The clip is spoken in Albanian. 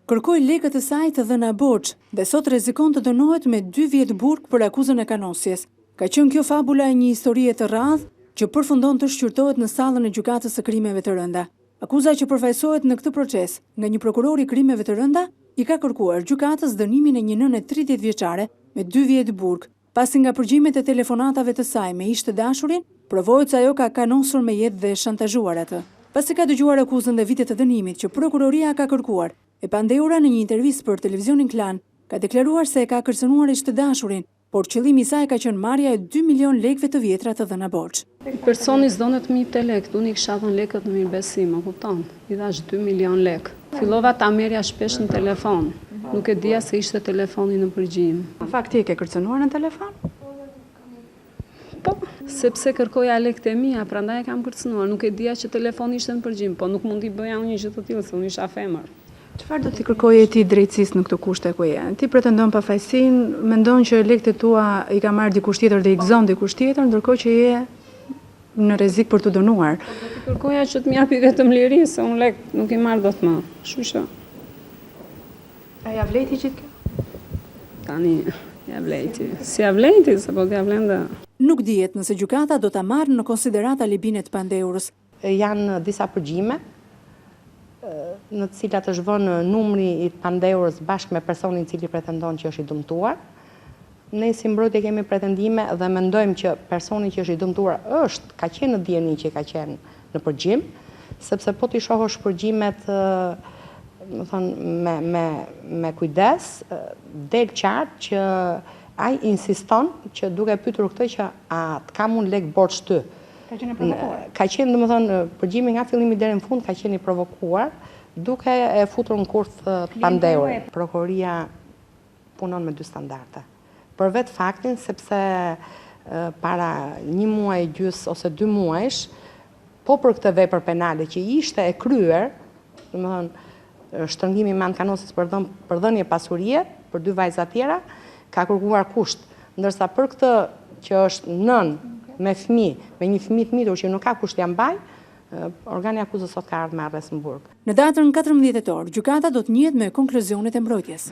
Kërkoi lekët e saj të dhëna borxh dhe sot rrezikon të dënohet me 2 vjet burg për akuzën e kanosjes. Ka qenë kjo fabula e një historie të rrallë që përfundon të shqyrtohet në sallën e gjykatës së krimeve të rënda. Akuza që përfaqësohet në këtë proces nga një prokuror i krimeve të rënda i ka kërkuar gjykatës dënimin e një nëne 30 vjeçare me 2 vjet burg, pasi nga përgjimet e telefonatave të saj me ish të dashurin, provohet se ajo ka kanosur me jetë dhe shantazhuar atë. Pasi ka dëgjuar akuzën dhe vitet të dënimit që prokuroria ka kërkuar, e Pandeura në një intervistë për televizionin Klan ka deklaruar se e ka kërcënuar ish të dashurin, por qëllimi i saj ka qenë marrja e 2 milion lekëve të vjetra të dhëna borxh. Personi s'donet mi të lekët, unë i kisha dhënë lekët në mirëbesim, kupton? I dhash 2 milion lekë. Fillova ta merrja shpesh në telefon. Nuk e dija se ishte telefoni në përgjim. Në fakt ti e ke kërcënuar në telefon? Po, sepse kërkoja lekët e mia, prandaj e kam kërcënuar. Nuk e dija që telefoni ishte në përgjim, po nuk mund t'i bëja unë një gjë të tillë, se unë isha femër. Çfarë do t'i kërkoje ti drejtësisë në këtë kushte ku je? Ti pretendon pafajësinë, mendon që lekët e tua i ka marrë dikush tjetër dhe i gëzon dikush tjetër, ndërkohë që je në rrezik për të dënuar. Do t'i kërkoja që të më japi vetëm liri, se unë lekë nuk i marr dot më. Kështu që. A ja vlejti gjithë kjo? Tani ja vlejti. Si ja vlejti, sapo ja vlenda. Nuk dihet nëse gjykata do ta marrë në konsiderat alibinë të Pandeurës. Janë disa përgjime në të cilat është vënë numri i Pandeurës bashkë me personin i cili pretendon që është i dëmtuar. Ne si mbrojtje kemi pretendime dhe mendojmë që personi që është i dëmtuar ka qenë në dieni që ka qenë në përgjim, sepse po t'i shohësh përgjimet me kujdes, del qartë që ai insiston që duke pyetur këtë që a të kam unë lek borxh ty. Ka qenë provokuar. Ka qenë, domethënë, përgjimi nga fillimi deri në fund ka qenë i provokuar, duke e futur në kurth Pandeurën. Prokuroria punon me 2 standarde. Për vetë faktin sepse para 1 muaj gjys ose 2 muajsh, po për këtë vepër penale që ishte e kryer, domethënë shtrëngimi me anë kanosis për dhënie pasurie për 2 vajza tjera, ka kërkuar kusht, ndërsa për këtë që është nën me fëmijë, me një fëmijë të mitur që nuk ka kusht t'ia mbaj, organi akuzës sot ka ardhur me arrest në burg. Në datën 14 tetor, gjykata do të njihet me konkluzionet e mbrojtjes.